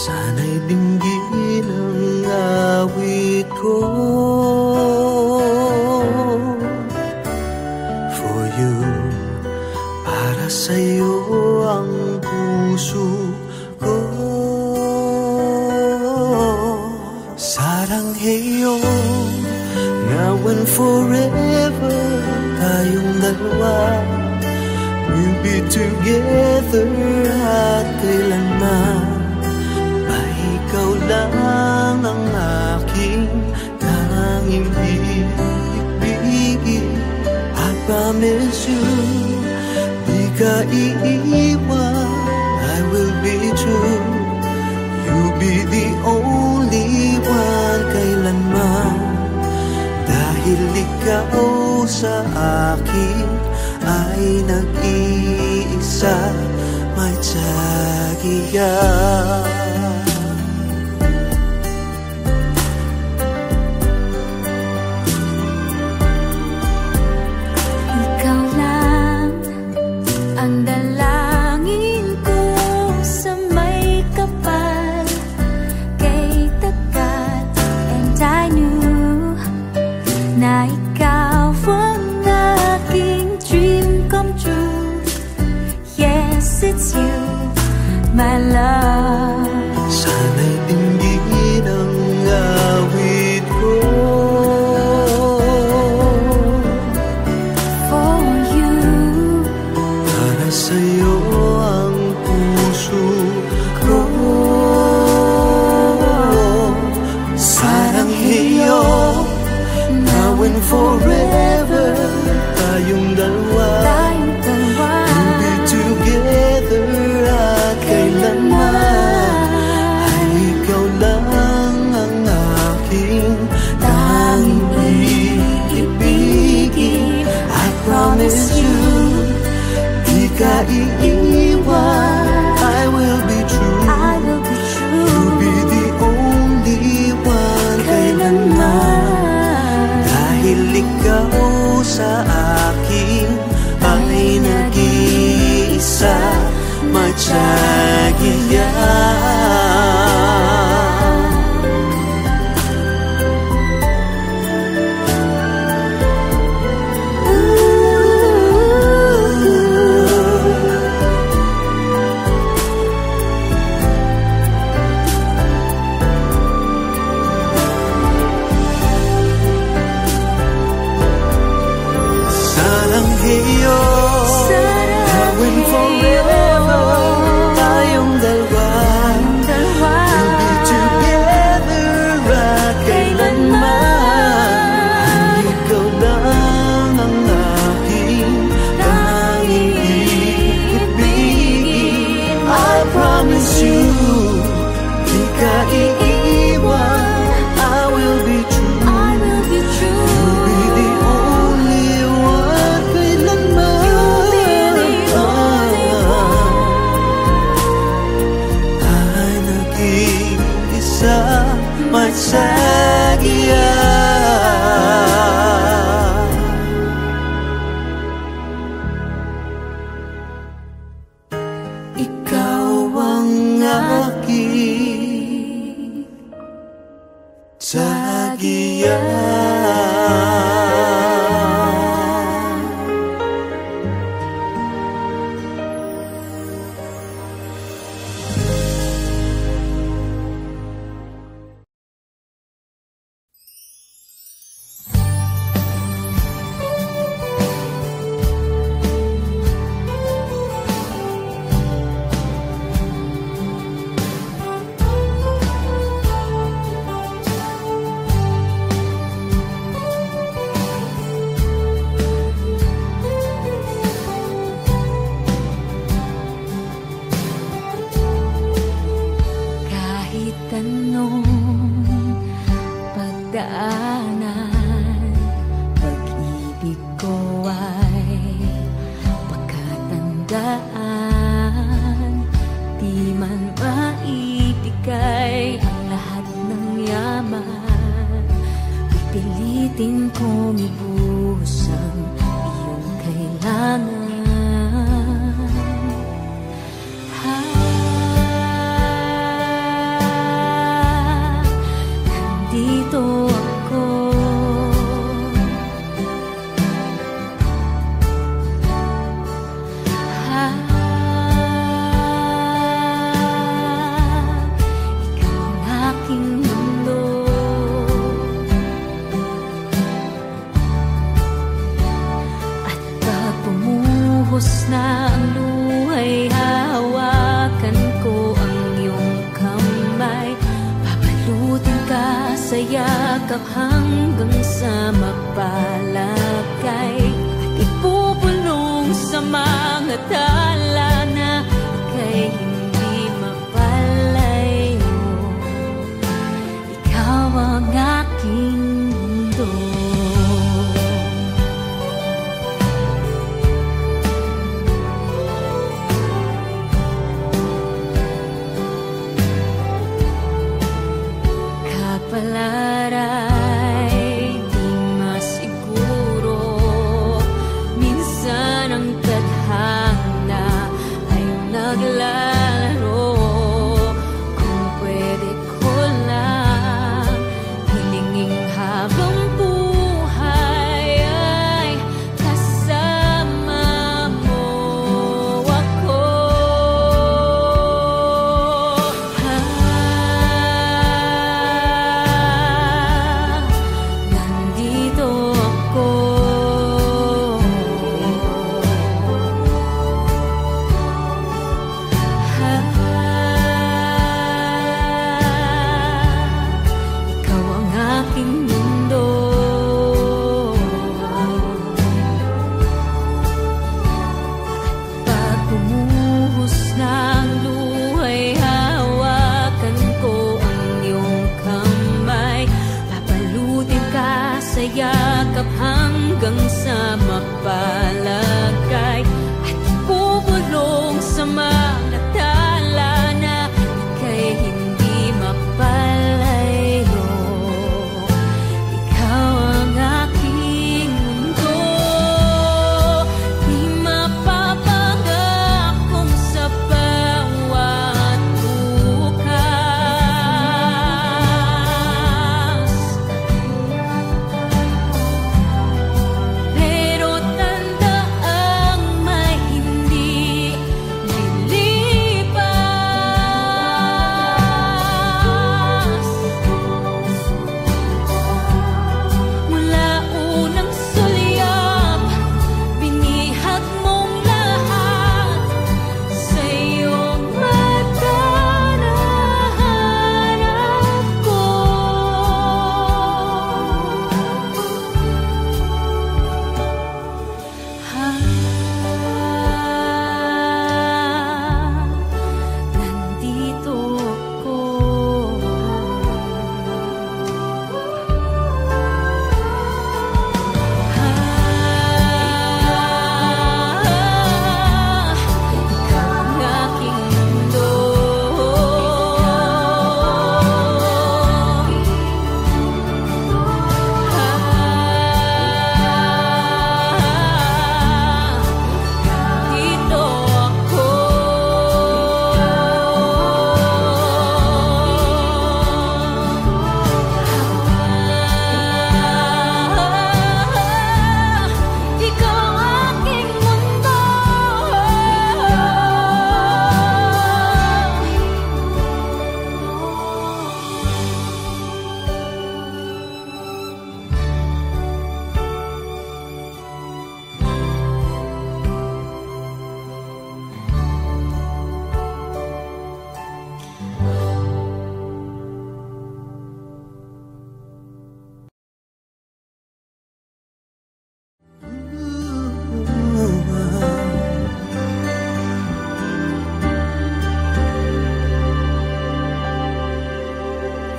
Sana'y dinggin ang awit ko. For you, para sa'yo ang puso ko. Sarangheyo, now and forever, tayong dalawa. We'll be together at kailanman. Ikaw lang ang aking tanging ibigin. I promise you, di ka iiwan. I will be true. You'll be the only one kailanman. Dahil ikaw sa akin ay nag-iisa, may tsagiya. Ang dalangin ko sa may kapal kay tagat, and I knew na ikaw ang aking dream come true. Yes, it's you, my love. Sana'y dinggin ang awit ko. Sa'yo ang puso ko. Sarangheyo, now and forever, tayong dalawa. We'll be together at kailanman. Ay ikaw lang ang aking tanging ibigin. I promise you, ka iiwan. I will be true. I will be true. You'll be the only one kailanman. Dahil ikaw sa akin ay nag-iisa, may tsagiya. yakap hanggang sa mapalagay. At ipupulong sa mga tala na ika'y hindi mapalayo. Ikaw ang aking mundo. Kapalaray, di masiguro. Minsan ang tadhana ay naglalaro. Kung pwede ko lang hilinging habang buhay ay kasama mo ako. Nandito ako. Ikaw ang aking mundo. Pag bumuhos ng luhay, hawakan ko ang iyong kamay. Papalutin ka sa yakap hanggang sa mapalagay. At ipupulong sa mga tala na ika'y hindi mapalayo. Ikaw ang aking mundo. Di mapapangakong sa bawat bukas. Pero tandaang may hindi lilipas. Mula unang sulyap, binihag mong lahat sa iyong mata na harap ko. Nandito ako. Ikaw ang aking mundo. Nandito ako. Ikaw ang aking mundo.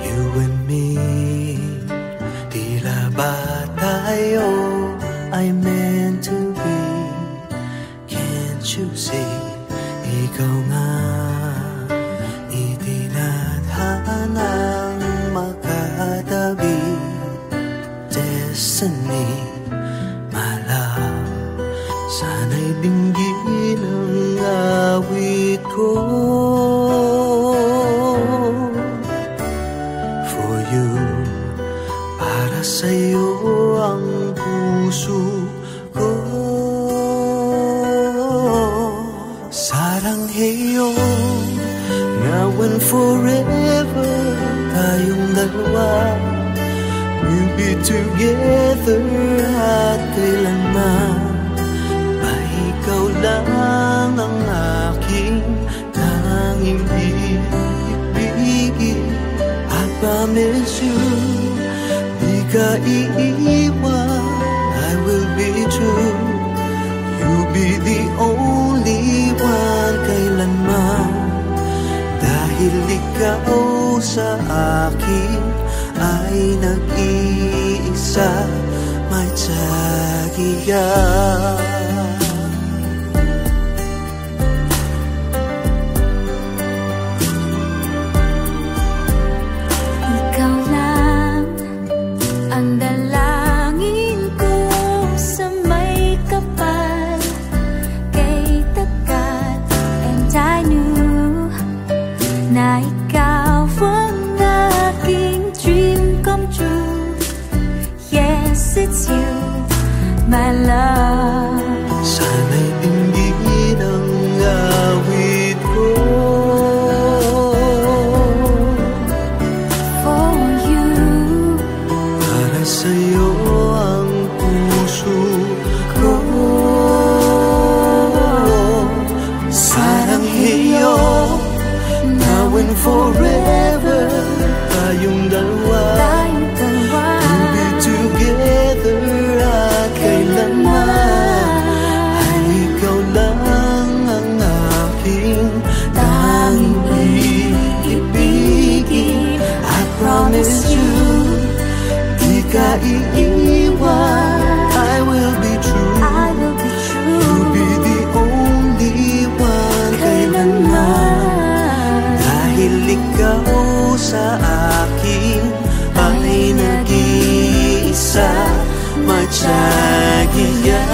You and me, tila ba tayo ay meant to be? Can't you see? Ikaw nga itinadhanang makatabi. Destiny, my love, sana'y dinggin ang awit ko. For you, para sa'yo ang puso ko. Sarangheyo, now and forever, tayong dalawa. We'll be together at kailanman. Pa ikaw lang ang aking tanging ibigin. I promise you, ka iiwan. I will be true, you'll be the only one kailanman. Dahil ikaw sa akin ay nag-iisa, may tsagiya. It's you, my love. Sana'y dinggin ang awit ko. For you, para sa'yo ang puso ko. Sarangheyo, now and forever, tayong dalawa. Promise you, di ka iiwan. I will be true, I will be true. You'll be the only one kailanman. Dahil ikaw sa akin ay nag-iisa, may tsagiya.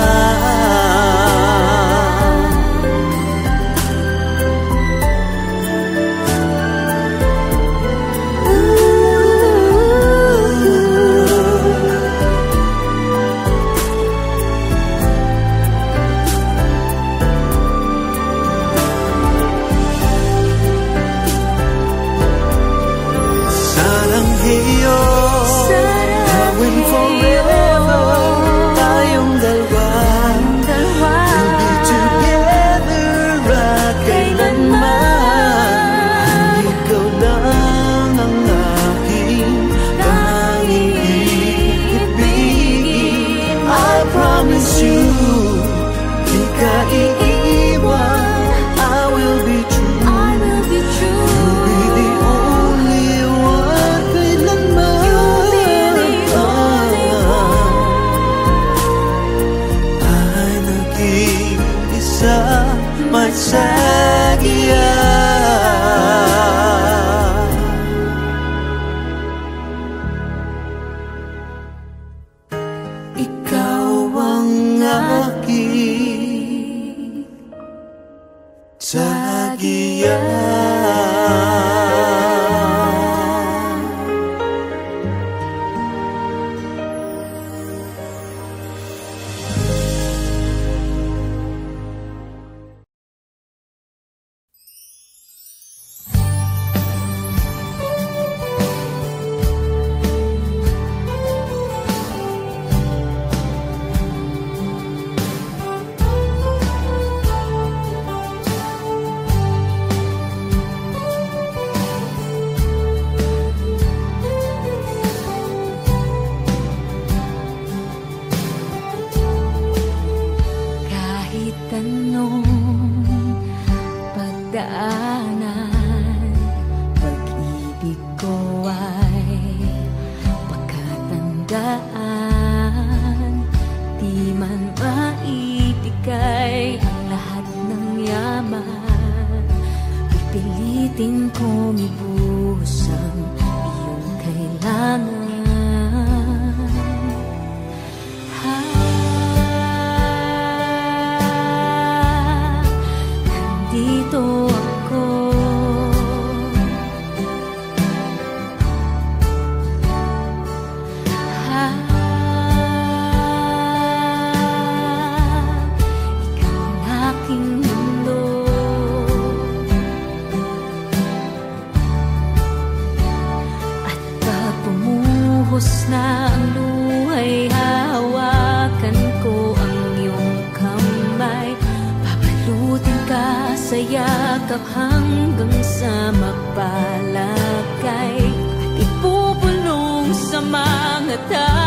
Pipilitin ko mibuhos ang iyong kailangan. Nandito ako. Ikaw ang aking mundo. Pumuhos na ang luhay, hahawakan ko ang iyong kamay. Babalutin ka sa yakap hanggang sa mapalagay. At ipupulong sa mga tao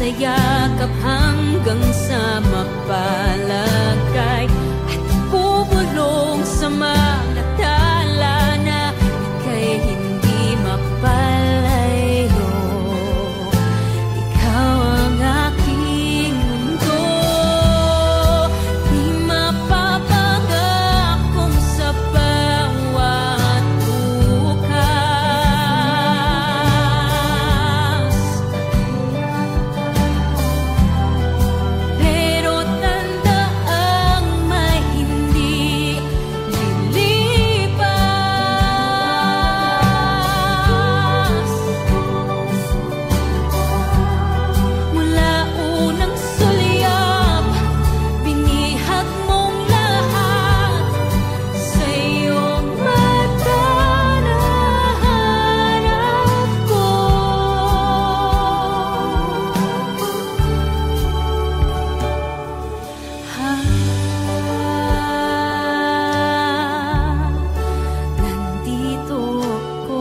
sa yakap hanggang sa mapalagay, at bubulong sa mga tala na ika'y hindi mapalayo. Ikaw ang aking mundo, di mapapangakong sa bawat bukas. Pero tandaang may hindi lilipas. Mula unang sulyap, binihag mong lahat sa iyong mata na hanap ko. Nandito ako.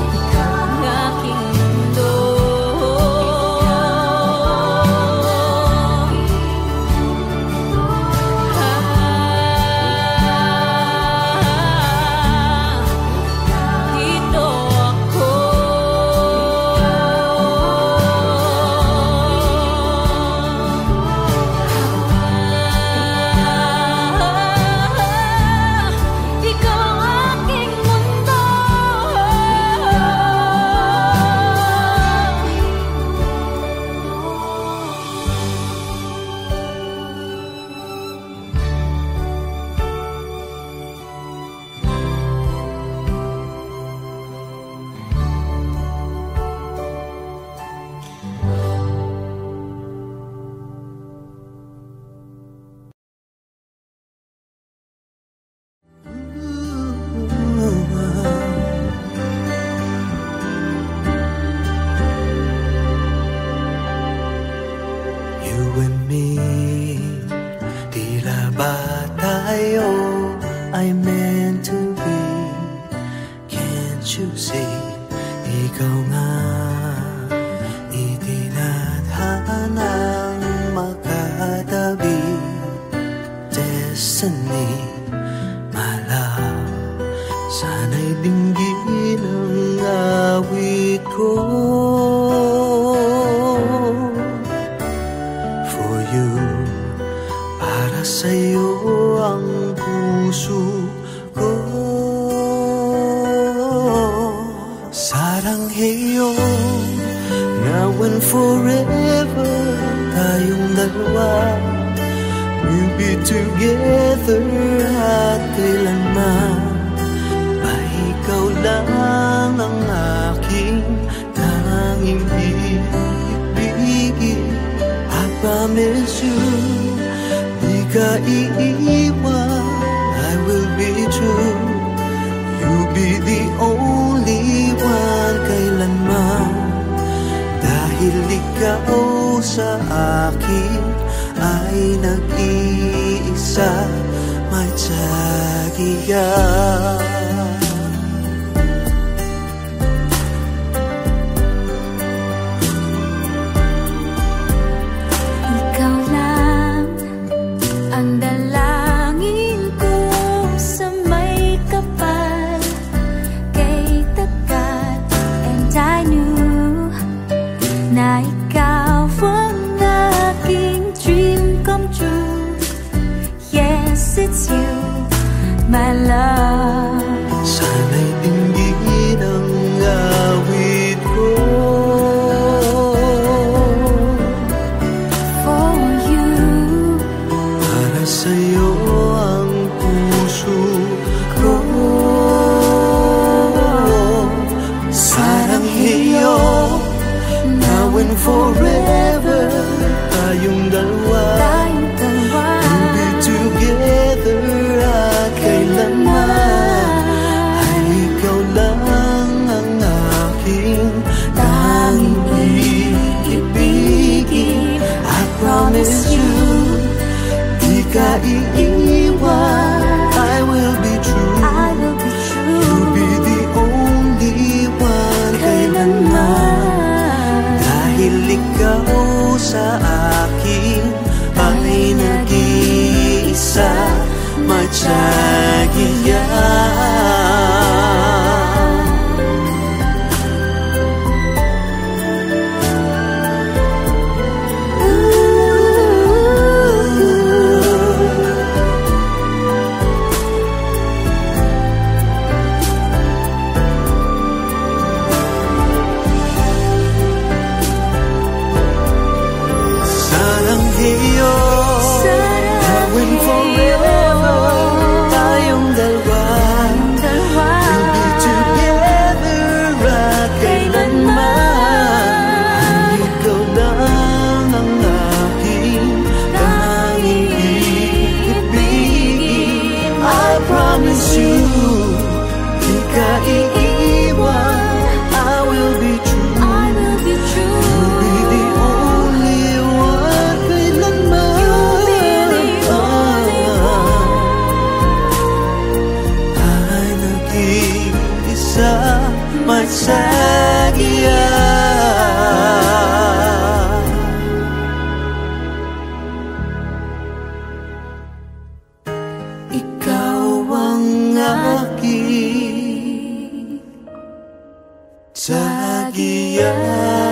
Ikaw ang aking mundo. Dito ako. Ikaw ang aking mundo. You and me, tila ba tayo ay meant to be? Can't you see? Ikaw nga itinadhanang makatabi. Destiny, my love, sana'y dinggin ang awit ko. For you, para sa'yo ang puso ko. Sarangheyo, now and forever, tayong dalawa, we'll be together at kailanman. Ay ikaw lang ang aking tanging ibigin. I promise you, di ka iiwan. I will be true. You'll be the only one kailanman. Dahil ikaw sa akin ay nag-iisa, may tsagiya. Ikaw lang ang dalangin ko sa may kapal kay tagat. And I knew na ikaw ang aking dream come true. Yes, it's you, my love. Sana'y dinggin ang awit ko. For you, Para sa'yo ang puso ko. Sarangheyo, now and forever, tayong dalawa, tayong dalawa, we'll be together at kailanman. Ay ikaw 자기야. 자기야.